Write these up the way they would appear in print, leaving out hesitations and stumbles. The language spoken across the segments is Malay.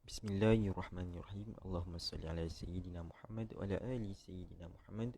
Bismillahirrahmanirrahim. Allahumma salli ala Sayyidina Muhammad wa ala ali Sayyidina Muhammad.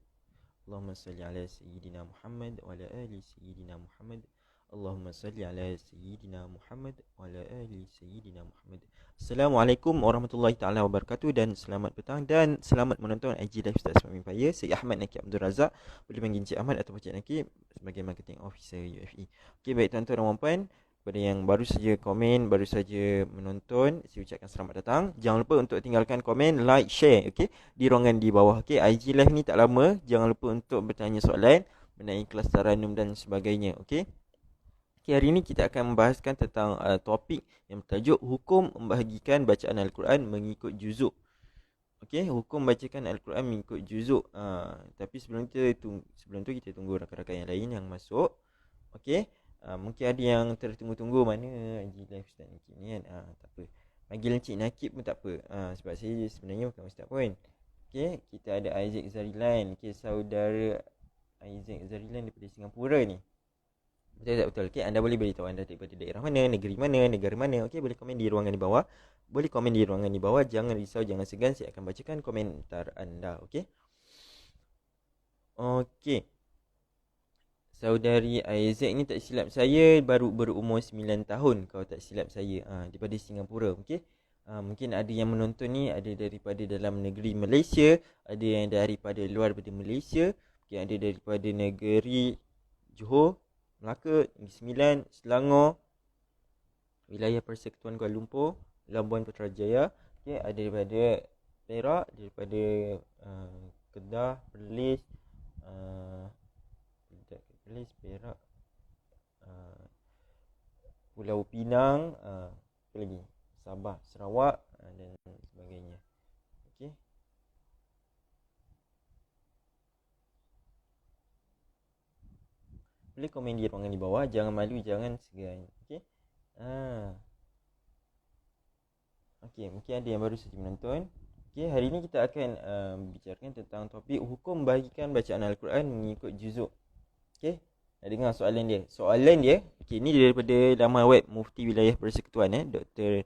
Allahumma salli ala Sayyidina Muhammad wa ala ali Sayyidina Muhammad. Allahumma salli ala Sayyidina Muhammad wa ala ali Sayyidina Muhammad. Assalamualaikum warahmatullahi taala wabarakatuh, dan selamat petang dan selamat menonton IG Live Ustaz Fahmi Paya. Saya Ahmad Nakib Abdul Razak, boleh panggil Encik Ahmad atau Encik Nakib, sebagai Marketing Officer UFE. Okey, baik tuan-tuan dan puan-puan, kepada yang baru saja komen, baru saja menonton, saya ucapkan selamat datang. Jangan lupa untuk tinggalkan komen, like, share, okey, di ruangan di bawah. Okey, IG live ni tak lama. Jangan lupa untuk bertanya soalan mengenai kelas taranum dan sebagainya. Okey. Okey, hari ini kita akan membahaskan tentang topik yang bertajuk hukum membahagikan bacaan Al-Quran mengikut juzuk. Okey, hukum bacakan Al-Quran mengikut juzuk. Tapi sebelum tu kita tunggu rakan-rakan yang lain yang masuk. Okey. Mungkin ada yang tertunggu-tunggu mana IG live Ustaz Nakib ni kan. Tak apa, panggil Encik Nakib pun tak apa. Sebab saya sebenarnya bukan Ustaz pun. Okey, kita ada Isaac Zarilan. Okey, saudara Isaac Zarilan daripada Singapura ni. Betul tak betul? Okey, anda boleh beritahu anda daripada daerah mana, negeri mana, negara mana. Okey, boleh komen di ruangan di bawah. Boleh komen di ruangan di bawah. Jangan risau, jangan segan, saya akan bacakan komentar anda. Okey. Okey. Saudari Isaac ni, tak silap saya baru berumur 9 tahun, kalau tak silap saya, daripada Singapura. Okey. Mungkin ada yang menonton ni ada daripada dalam negeri Malaysia, ada yang daripada luar daripada Malaysia, mungkin ada daripada negeri Johor, Melaka, Negeri Sembilan, Selangor, wilayah Persekutuan Kuala Lumpur, Labuan Putrajaya. Okey, ada daripada Perak, daripada Kedah, Perlis, Perak, Pulau Pinang, apa lagi? Sabah, Sarawak, dan sebagainya. Okey. Boleh komen di ruangan di bawah, jangan malu, jangan segan. Okey. Okey, mungkin ada yang baru saja menonton. Okey, hari ini kita akan bicarakan tentang topik hukum membahagikan bacaan Al-Quran mengikut juzuk. Okey, nak dengar soalan dia. Soalan dia, okey, ni daripada laman web Mufti Wilayah Persekutuan, Datuk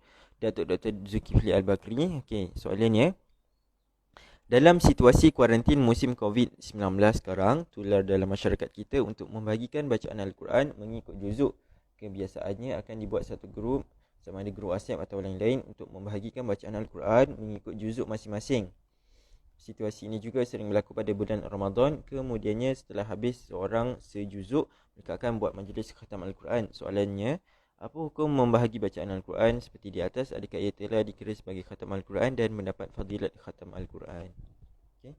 Dr. Zulkifli Al-Bakri. Okey, soalannya, dalam situasi kuarantin musim COVID-19 sekarang, tular dalam masyarakat kita untuk membahagikan bacaan Al-Quran mengikut juzuk. Kebiasaannya akan dibuat satu grup, sama ada grup WhatsApp atau lain-lain, untuk membahagikan bacaan Al-Quran mengikut juzuk masing-masing. Situasi ini juga sering berlaku pada bulan Ramadan. Kemudiannya setelah habis seorang sejuzuk, mereka akan buat majlis khatam Al-Quran. Soalannya, apa hukum membahagi bacaan Al-Quran seperti di atas? Adakah ia telah dikira sebagai khatam Al-Quran dan mendapat fadilat khatam Al-Quran? Okay.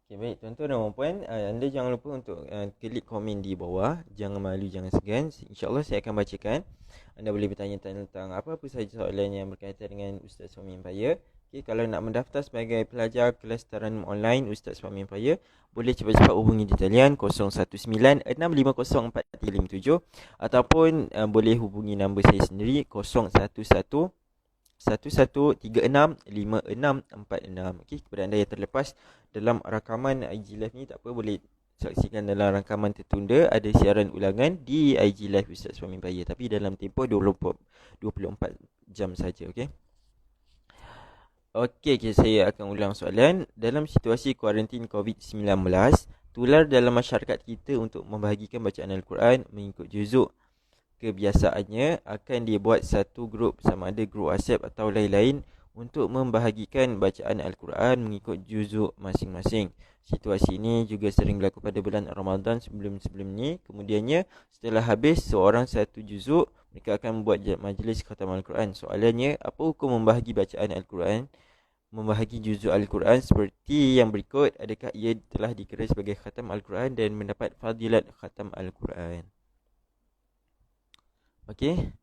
Okay, baik tuan-tuan dan puan-puan, anda jangan lupa untuk klik komen di bawah. Jangan malu, jangan segan. InsyaAllah saya akan bacakan. Anda boleh bertanya tentang apa-apa sahaja soalan yang berkaitan dengan Ustaz Fahmi Paya. Okay, kalau nak mendaftar sebagai pelajar kelas taranum online Ustaz Fahmi Paya, boleh cepat-cepat hubungi di talian 0196504357, ataupun boleh hubungi nombor saya sendiri 0111365646. Okey, kepada anda yang terlepas dalam rakaman IG Live ni, tak apa, boleh saksikan dalam rakaman tertunda. Ada siaran ulangan di IG Live Ustaz Fahmi Paya, tapi dalam tempoh 24 jam saja. Okey. Okey, saya akan ulang soalan. Dalam situasi kuarantin COVID-19, tular dalam masyarakat kita untuk membahagikan bacaan Al-Quran mengikut juzuk. Kebiasaannya akan dibuat satu grup, sama ada grup WhatsApp atau lain-lain, untuk membahagikan bacaan Al-Quran mengikut juzuk masing-masing. Situasi ini juga sering berlaku pada bulan Ramadan sebelum ni. Kemudiannya setelah habis seorang satu juzuk, mereka akan membuat majlis khatam Al-Quran. Soalannya, apa hukum membahagi bacaan Al-Quran, membahagi juzuk Al-Quran seperti yang berikut? Adakah ia telah dikira sebagai khatam Al-Quran dan mendapat fadilat khatam Al-Quran? Okey.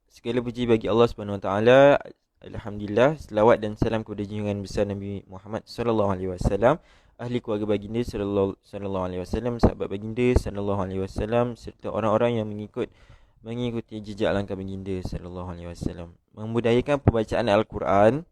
Segala puji bagi Allah Subhanahu Wa Taala. Alhamdulillah, selawat dan salam kepada junjungan besar Nabi Muhammad sallallahu alaihi wasallam, ahli keluarga baginda sallallahu alaihi wasallam, sahabat baginda sallallahu alaihi wasallam, serta orang-orang yang mengikuti jejak langkah baginda sallallahu alaihi wasallam. Membudayakan pembacaan Al-Quran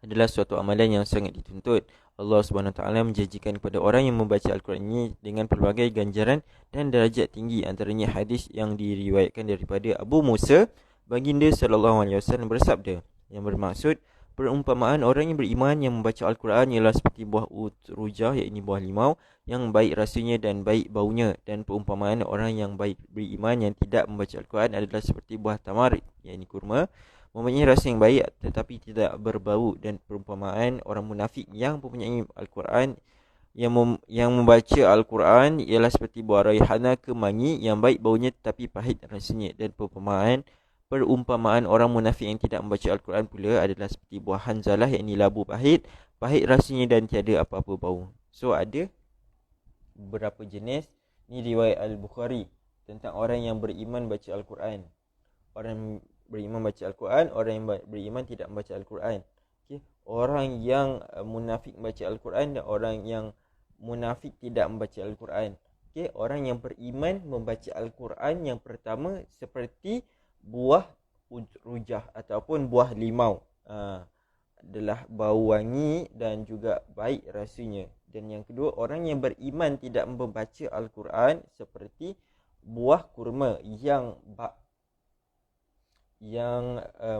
adalah suatu amalan yang sangat dituntut. Allah Subhanahu Wa Taala menjanjikan kepada orang yang membaca Al-Quran ini dengan pelbagai ganjaran dan darajat tinggi. Antaranya hadis yang diriwayatkan daripada Abu Musa, baginda sallallahu alaihi wasallam bersabda, yang bermaksud perumpamaan orang yang beriman yang membaca Al-Quran ialah seperti buah utrujah, iaitu buah limau yang baik rasanya dan baik baunya, dan perumpamaan orang yang baik beriman yang tidak membaca Al-Quran adalah seperti buah tamar, iaitu kurma, mempunyai rasa yang baik tetapi tidak berbau, dan perumpamaan orang munafik yang mempunyai Al-Quran yang membaca Al-Quran ialah seperti buah raihana kemangi yang baik baunya tetapi pahit rasanya, dan perumpamaan orang munafik yang tidak membaca Al-Quran pula adalah seperti buah hanzalah, yang ini labu pahit, pahit rasanya dan tiada apa-apa bau. So ada beberapa jenis ni riwayat Al-Bukhari tentang orang yang beriman baca Al-Quran. Orang beriman baca Al-Quran, orang yang beriman tidak membaca Al-Quran. Okay. Orang yang munafik membaca Al-Quran dan orang yang munafik tidak membaca Al-Quran. Okay. Orang yang beriman membaca Al-Quran yang pertama seperti buah rujah ataupun buah limau. Adalah bau wangi dan juga baik rasanya. Dan yang kedua, orang yang beriman tidak membaca Al-Quran seperti buah kurma yang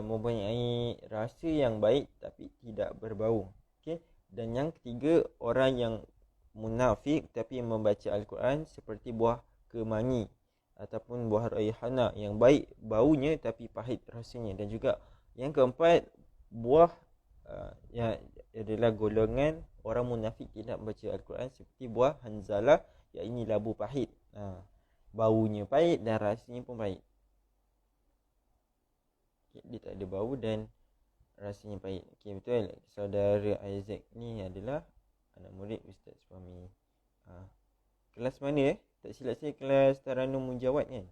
mempunyai rasa yang baik tapi tidak berbau. Okay. Dan yang ketiga, orang yang munafik tapi membaca Al-Quran seperti buah kemangi ataupun buah raihana yang baik baunya tapi pahit rasanya. Dan juga yang keempat, buah yang adalah golongan orang munafik tidak membaca Al-Quran seperti buah hanzalah, iaitu labu pahit. Baunya pahit dan rasanya pun pahit. Dia tak ada bau dan rasanya pahit. Okay, betul. Saudara Isaac ni adalah anak murid Ustaz Fahmi. Kelas mana Tak silap saya kelas Taranum Mujawad kan?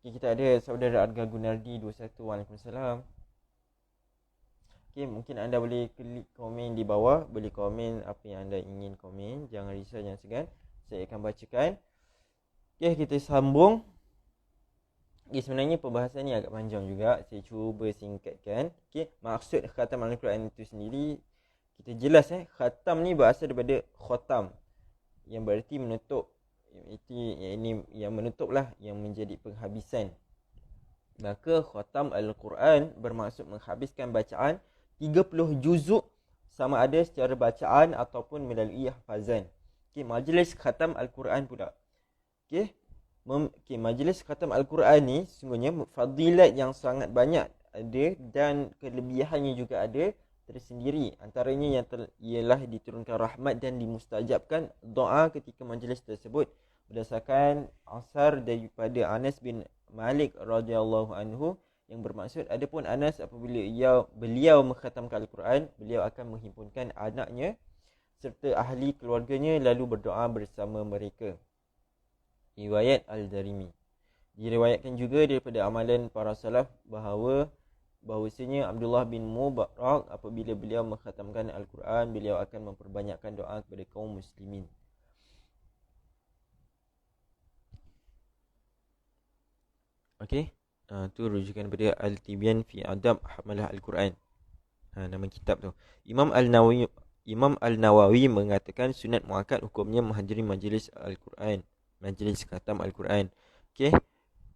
Okay, kita ada saudara Arga Gunardi 21. Waalaikumsalam. Okay, mungkin anda boleh klik komen di bawah. Boleh komen apa yang anda ingin komen. Jangan risau, jangan segan. Saya akan bacakan. Okay, kita sambung. Okay, sebenarnya perbahasan ni agak panjang juga. Saya cuba singkatkan. Okay, maksud khatam Al-Quran itu sendiri, kita jelas khatam ni berasal daripada khotam, yang berarti menutup. Ini yang menutup lah, yang menjadi penghabisan. Maka khatam Al-Quran bermaksud menghabiskan bacaan 30 juzuk, sama ada secara bacaan ataupun melalui hafazan. Okay, majlis khatam Al-Quran pula. Okay, majlis khatam Al-Quran ni sesungguhnya fadilat yang sangat banyak ada dan kelebihannya juga ada tersendiri. Antaranya ialah diturunkan rahmat dan dimustajabkan doa ketika majlis tersebut, berdasarkan asar daripada Anas bin Malik radhiyallahu anhu, yang bermaksud adapun Anas apabila beliau mengkhatamkan Al-Quran, beliau akan menghimpunkan anaknya serta ahli keluarganya lalu berdoa bersama mereka. Riwayat Al-Darimi. Diriwayatkan juga daripada amalan para salaf bahawasanya Abdullah bin Mubarak apabila beliau mengkhatamkan Al-Quran, beliau akan memperbanyakkan doa kepada kaum muslimin. Okey, tu rujukan daripada Al-Tibyan fi Adab Hamalah Al-Quran. Nama kitab tu. Imam Al-Nawawi mengatakan sunat muakkad hukumnya menghadiri majlis Al-Quran, majlis khatam Al-Quran. Okey,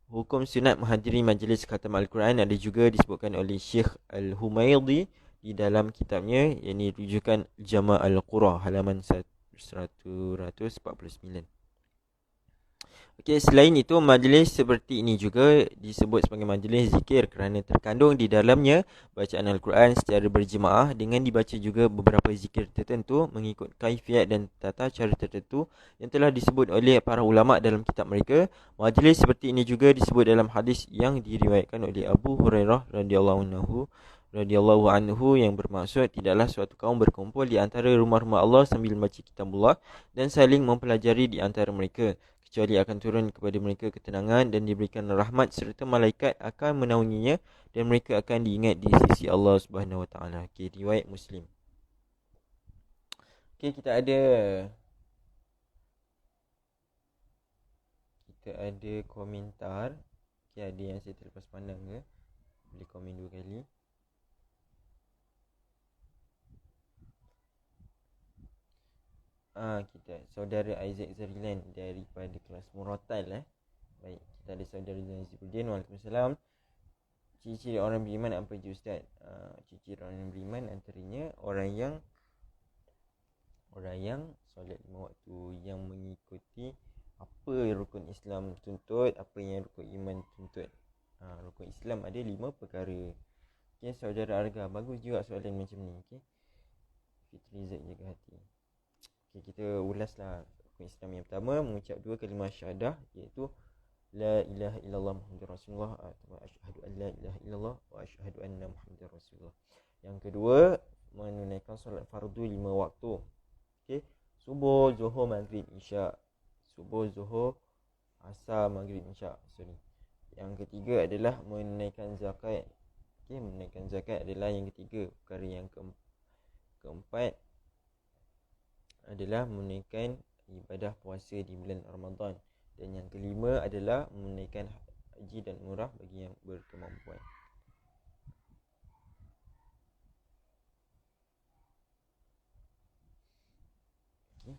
hukum sunat menghadiri majlis khatam Al-Quran ada juga disebutkan oleh Syekh Al-Humaydi di dalam kitabnya, yang ini rujukan Jama' Al-Qura halaman 149. Okey, selain itu majlis seperti ini juga disebut sebagai majlis zikir kerana terkandung di dalamnya bacaan Al-Quran secara berjemaah dengan dibaca juga beberapa zikir tertentu mengikut kaifiat dan tata cara tertentu yang telah disebut oleh para ulama dalam kitab mereka. Majlis seperti ini juga disebut dalam hadis yang diriwayatkan oleh Abu Hurairah radhiyallahu anhu yang bermaksud tidaklah suatu kaum berkumpul di antara rumah-rumah Allah sambil membaca kitabullah dan saling mempelajari di antara mereka, kecuali akan turun kepada mereka ketenangan dan diberikan rahmat serta malaikat akan menaunginya dan mereka akan diingat di sisi Allah Subhanahu Wa Taala. Okey, riwayat Muslim. Okey, kita ada komentar. Okey, ada yang saya terlepas pandang ke? Boleh komen 2 kali. kita saudara Isaac Zarilan daripada kelas Muratal. Baik, kita ada saudara Zainul. Waalaikumsalam. Ciri-ciri orang beriman apa je Ustaz? Ciri-ciri orang beriman antaranya orang yang solat 5 waktu, yang mengikuti apa rukun Islam tuntut, apa yang rukun iman tuntut. Rukun Islam ada 5 perkara. Okay, saudara Arga, bagus juga soalan macam ni. Okay, Fitri Zaid jaga hati. Okay, kita ulaslah rukun Islam yang pertama, mengucap 2 kalimah syahadah, iaitu La ilaha illallah Muhammadur Rasulullah atau asyhadu an la ilaha illallah wa asyhadu anna Muhammadar Rasulullah. Yang kedua, menunaikan solat fardu 5 waktu. Okey, subuh, zuhur, maghrib, isyak. Subuh, zuhur, asar, maghrib, isyak. Yang ketiga adalah menunaikan zakat. Okey, menunaikan zakat adalah yang ketiga. Perkara yang keempat adalah menunaikan ibadah puasa di bulan Ramadan. Dan yang kelima adalah menunaikan haji dan umrah bagi yang berkemampuan. Okay.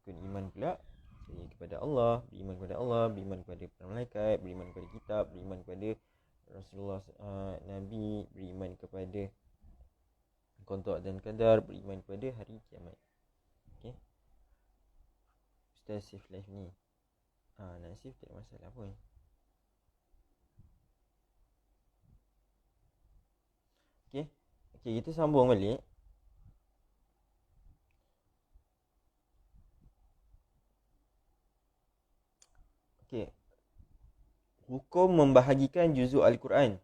Rukun iman pula, percaya kepada Allah, beriman kepada Allah, beriman kepada para malaikat, beriman kepada kitab, beriman kepada Rasulullah Nabi, beriman kepada qada dan qadar, beriman kepada hari kiamat. Okay. Ustaz save live ni. Nak save tak ada masalah pun. Okay, kita sambung balik. Okay, hukum membahagikan juzuk Al-Quran.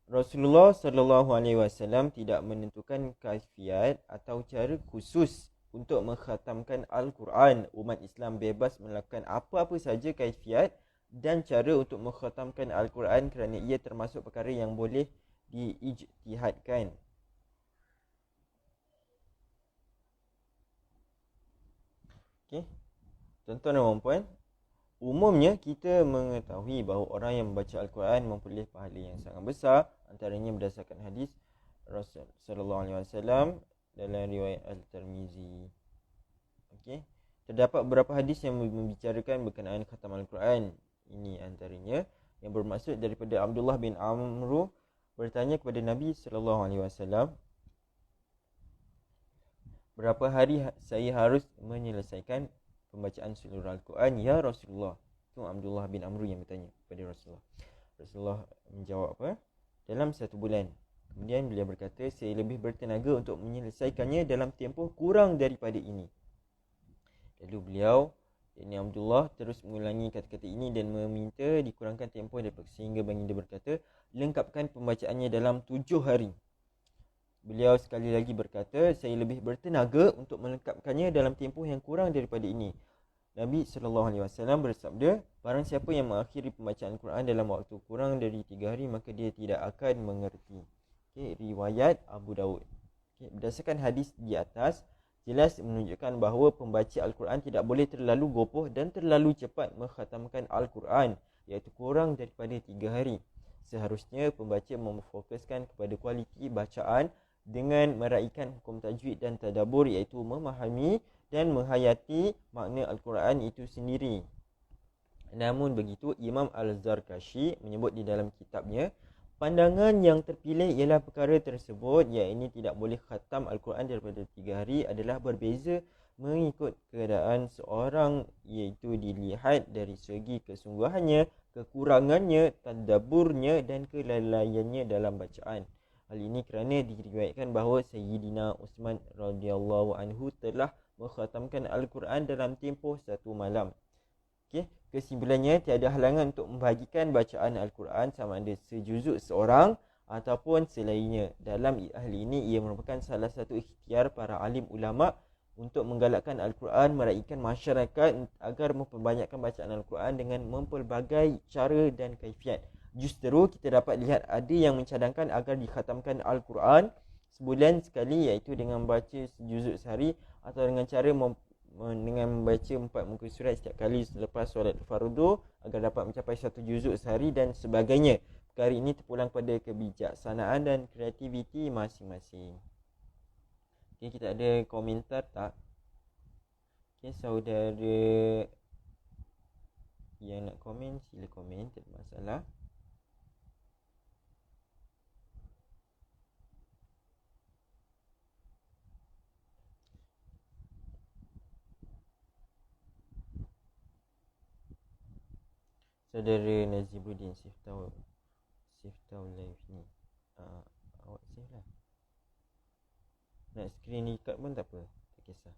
Rasulullah SAW tidak menentukan kaifiat atau cara khusus untuk mengkhatamkan Al-Quran. Umat Islam bebas melakukan apa-apa saja kaifiat dan cara untuk mengkhatamkan Al-Quran kerana ia termasuk perkara yang boleh diijtihadkan. Okay, tuan-tuan dan puan, umumnya kita mengetahui bahawa orang yang membaca Al-Quran memperoleh pahala yang sangat besar, antaranya berdasarkan hadis Rasulullah SAW dalam riwayat Al-Tirmizi. Okey, terdapat beberapa hadis yang membicarakan berkenaan khatam Al-Quran. Ini antaranya yang bermaksud daripada Abdullah bin Amr bertanya kepada Nabi SAW, berapa hari saya harus menyelesaikan pembacaan seluruh Al-Quran ya Rasulullah? Itu Abdullah bin Amr yang bertanya kepada Rasulullah. Rasulullah menjawab apa? Dalam 1 bulan. Kemudian beliau berkata, saya lebih bertenaga untuk menyelesaikannya dalam tempoh kurang daripada ini. Lalu beliau, yakni Abdullah, terus mengulangi kata-kata ini dan meminta dikurangkan tempoh daripada, sehingga baginda berkata, lengkapkan pembacaannya dalam 7 hari. Beliau sekali lagi berkata, saya lebih bertenaga untuk melengkapkannya dalam tempoh yang kurang daripada ini. Nabi SAW bersabda, barang siapa yang mengakhiri pembacaan Al-Quran dalam waktu kurang dari 3 hari, maka dia tidak akan mengerti. Okay, riwayat Abu Daud. Okay, berdasarkan hadis di atas, jelas menunjukkan bahawa pembaca Al-Quran tidak boleh terlalu gopoh dan terlalu cepat mengkhatamkan Al-Quran, iaitu kurang daripada 3 hari. Seharusnya pembaca memfokuskan kepada kualiti bacaan dengan meraihkan hukum tajwid dan tadabbur, iaitu memahami dan menghayati makna Al-Quran itu sendiri. Namun begitu, Imam Al-Zarkashi menyebut di dalam kitabnya, pandangan yang terpilih ialah perkara tersebut, iaitu tidak boleh khatam Al-Quran daripada 3 hari adalah berbeza mengikut keadaan seorang, iaitu dilihat dari segi kesungguhannya, kekurangannya, tadabburnya dan kelalaiannya dalam bacaan. Hal ini kerana diriwayatkan bahawa Sayyidina Uthman radhiyallahu anhu telah mengkhatamkan Al-Quran dalam tempoh 1 malam. Okay. Kesimpulannya, tiada halangan untuk membahagikan bacaan Al-Quran sama ada sejuzuk seorang ataupun selainnya. Dalam hal ini, ia merupakan salah satu ikhtiar para alim ulama untuk menggalakkan Al-Quran meraihkan masyarakat agar memperbanyakkan bacaan Al-Quran dengan mempelbagai cara dan kaifiat. Justru kita dapat lihat ada yang mencadangkan agar dikhatamkan Al-Quran sebulan sekali, iaitu dengan membaca sejuzuk sehari atau dengan cara dengan membaca 4 muka surat setiap kali selepas solat fardu agar dapat mencapai 1 juzuk sehari dan sebagainya. Perkara ini terpulang pada kebijaksanaan dan kreativiti masing-masing. Okay, kita ada komentar tak? Okay, saudara yang nak komen, sila komen, tak ada masalah. Saudara Nazibuddin, save tahu live ni. Awak save lah. Nak screen record pun tak apa, tak kisah.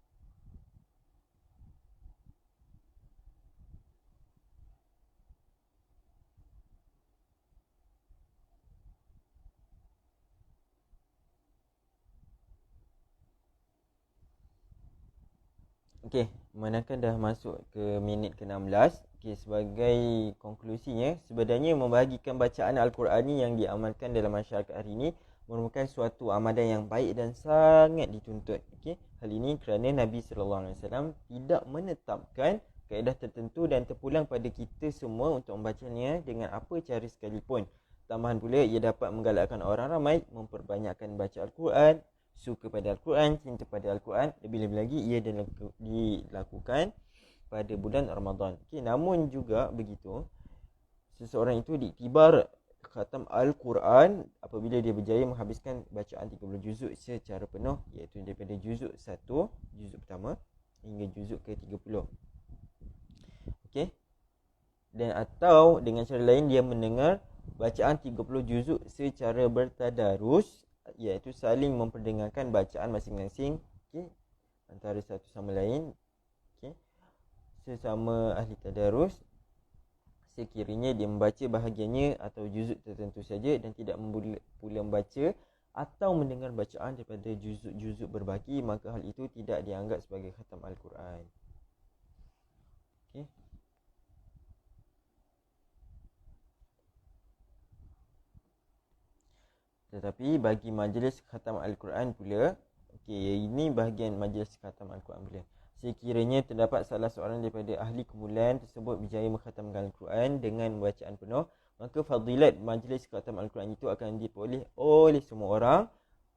Okey, manakah dah masuk ke minit ke-16. Okey, sebagai konklusinya, sebenarnya membahagikan bacaan Al-Quran ni yang diamalkan dalam masyarakat hari ini merupakan suatu amalan yang baik dan sangat dituntut. Okey, hal ini kerana Nabi SAW tidak menetapkan kaedah tertentu dan terpulang pada kita semua untuk membacanya dengan apa cara sekalipun. Tambahan pula, ia dapat menggalakkan orang ramai memperbanyakkan baca Al-Quran, suka pada Al-Quran, cinta pada Al-Quran. Lebih-lebih lagi ia dilakukan pada bulan Ramadan. Okay, namun juga begitu, seseorang itu diiktibar khatam Al-Quran apabila dia berjaya menghabiskan bacaan 30 juzuk secara penuh, iaitu daripada juzuk 1, juzuk pertama, hingga juzuk ke-30. Okey. Dan atau dengan cara lain dia mendengar bacaan 30 juzuk secara bertadarus, iaitu saling memperdengarkan bacaan masing-masing, okey, antara satu sama lain, okey, sesama ahli tadarus, sekiranya dia membaca bahagiannya atau juzuk tertentu saja dan tidak pula membaca atau mendengar bacaan daripada juzuk-juzuk berbaki, maka hal itu tidak dianggap sebagai khatam Al-Quran. Okey. Tetapi bagi majlis khatam Al-Quran pula, okey, ini bahagian majlis khatam Al-Quran pula. Sekiranya terdapat salah seorang daripada ahli kumpulan tersebut berjaya mengkhatamkan Al-Quran dengan bacaan penuh, maka fadilat majlis khatam Al-Quran itu akan diperoleh oleh semua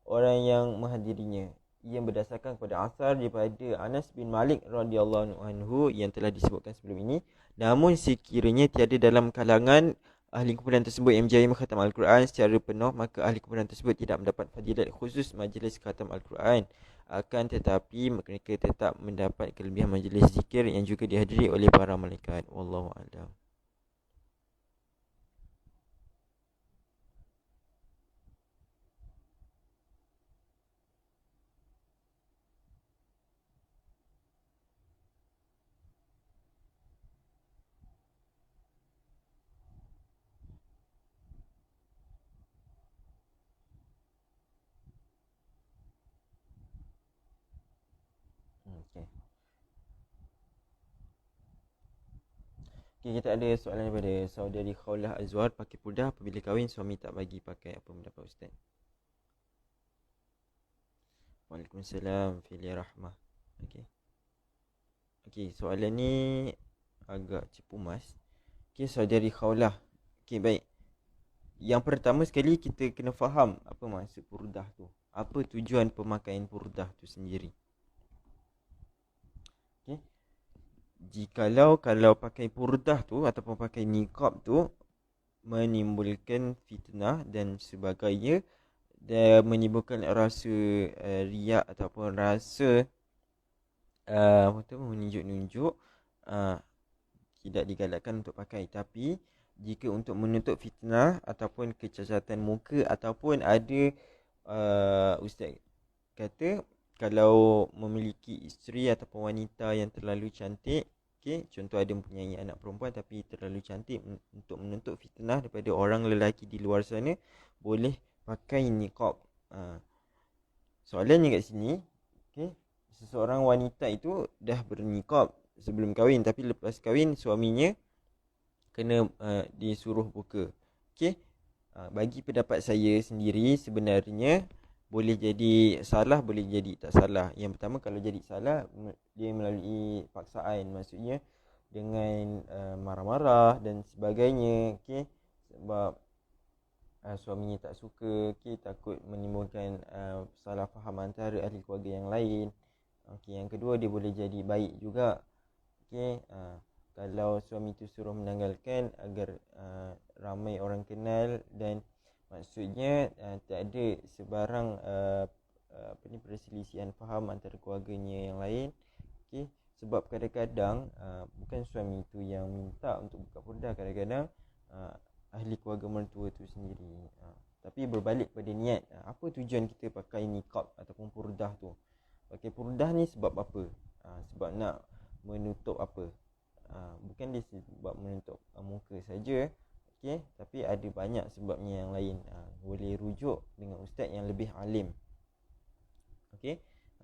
orang yang menghadirinya. Ia berdasarkan kepada asar daripada Anas bin Malik radhiyallahu anhu yang telah disebutkan sebelum ini. Namun sekiranya tiada dalam kalangan ahli kumpulan tersebut yang berjaya mengkhatam Al-Quran secara penuh, maka ahli kumpulan tersebut tidak mendapat fadilat khusus majlis khatam Al-Quran. Akan tetapi mereka tetap mendapat kelebihan majlis zikir yang juga dihadiri oleh para malaikat. Wallahu a'lam. Okey. Okey, kita ada soalan daripada saudari Khawlah Azwar. Pakai purdah apabila kahwin, suami tak bagi pakai, apa pendapat Ustaz? Waalaikumsalam Filia Rahmah. Okey. Okey, soalan ni agak cepu mas. Okey, saudari Khawlah. Okey, baik. Yang pertama sekali kita kena faham apa maksud purdah tu. Apa tujuan pemakaian purdah tu sendiri. Okey. Jikalau pakai purdah tu ataupun pakai niqab tu menimbulkan fitnah dan sebagainya, dan menimbulkan rasa riak ataupun rasa menunjuk-nunjuk, tidak digalakkan untuk pakai. Tapi jika untuk menutup fitnah ataupun kecacatan muka, ataupun ada ustaz kata kalau memiliki isteri ataupun wanita yang terlalu cantik, okey, contoh ada mempunyai anak perempuan tapi terlalu cantik, untuk menutup fitnah daripada orang lelaki di luar sana, boleh pakai niqab. Soalannya kat sini, okey, seseorang wanita itu dah berniqab sebelum kahwin, tapi lepas kahwin suaminya kena disuruh buka. Okey, bagi pendapat saya sendiri, sebenarnya boleh jadi salah, boleh jadi tak salah. Yang pertama, kalau jadi salah, dia melalui paksaan, maksudnya dengan marah-marah dan sebagainya. Okey, sebab suaminya tak suka, okey, takut menimbulkan salah faham antara ahli keluarga yang lain. Okey, yang kedua dia boleh jadi baik juga. Okey, kalau suami tu suruh menanggalkan agar ramai orang kenal, dan maksudnya tak ada sebarang perselisihan faham antara keluarganya yang lain. Okey, sebab kadang-kadang bukan suami tu yang minta untuk buka purdah, kadang-kadang ahli keluarga mertua tu sendiri. Tapi berbalik pada niat, apa tujuan kita pakai niqab ataupun purdah tu. Pakai purdah ni sebab apa? Sebab nak menutup apa? Bukan dia sebab menutup muka saja. Okey, tapi ada banyak sebabnya yang lain. Boleh rujuk dengan ustaz yang lebih alim. Okey,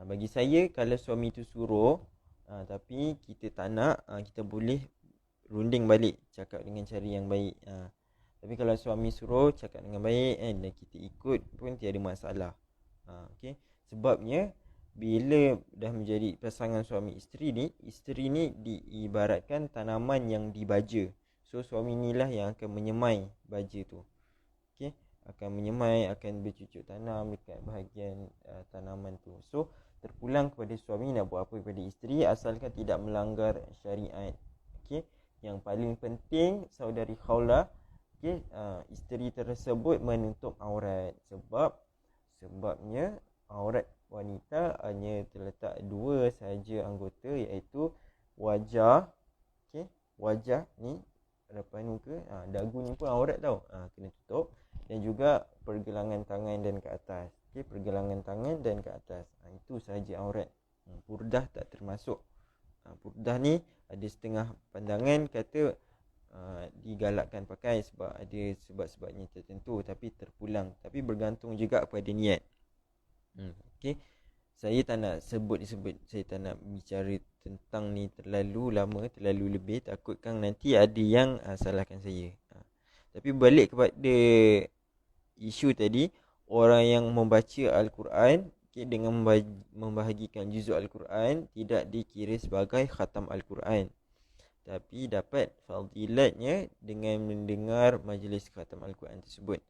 bagi saya kalau suami tu suruh tapi kita tak nak, kita boleh runding balik, cakap dengan cara yang baik. Tapi kalau suami suruh cakap dengan baik dan kita ikut pun tiada masalah. Okey, sebabnya bila dah menjadi pasangan suami isteri ni diibaratkan tanaman yang dibaja. So suami inilah yang akan menyemai baja tu. Okey, akan menyemai, akan bercucuk tanam dekat bahagian tanaman tu. So terpulang kepada suami nak buat apa kepada isteri asalkan tidak melanggar syariat. Okey, yang paling penting saudari Khawlah, okey, isteri tersebut menutup aurat. Sebabnya aurat wanita hanya terletak dua sahaja anggota, iaitu wajah, okey, wajah ni hadapan muka, dagu ni pun aurat tau, kena tutup, dan juga pergelangan tangan dan ke atas. Okey, pergelangan tangan dan ke atas, itu sahaja aurat. Purdah tak termasuk. Purdah ni ada setengah pandangan kata digalakkan pakai sebab ada sebab-sebabnya tertentu, tapi terpulang, tapi bergantung juga pada niat. Okey, saya tak nak sebut, saya tak nak bicara tentang ni terlalu lama, terlalu lebih, takutkan nanti ada yang salahkan saya. Tapi balik kepada isu tadi, orang yang membaca Al-Quran, okay, dengan membahagikan juzuk Al-Quran tidak dikira sebagai khatam Al-Quran, tapi dapat fadilatnya dengan mendengar majlis khatam Al-Quran tersebut.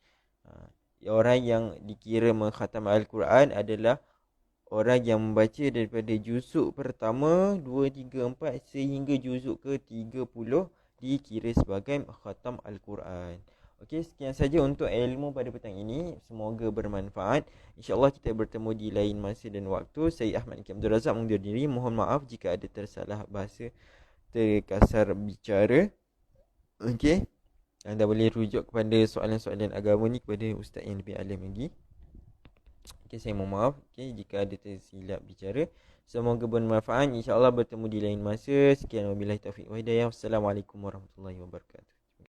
Orang yang dikira mengkhatam Al-Quran adalah orang yang membaca daripada juzuk pertama, 2, 3, 4 sehingga juzuk ke-30 dikira sebagai khatam Al-Quran. Okey, sekian saja untuk ilmu pada petang ini. Semoga bermanfaat. InsyaAllah kita bertemu di lain masa dan waktu. Saya Ahmad Niki Abdul Razak mengundur diri. Mohon maaf jika ada tersalah bahasa, terkasar bicara. Okey, anda boleh rujuk kepada soalan-soalan agama ni kepada ustaz yang lebih alim lagi. Okey, saya mohon maaf jika ada tersilap bicara. Semoga bermanfaat. InsyaAllah bertemu di lain masa. Sekian wabillahi taufiq wa hidayah. Wassalamualaikum warahmatullahi wabarakatuh.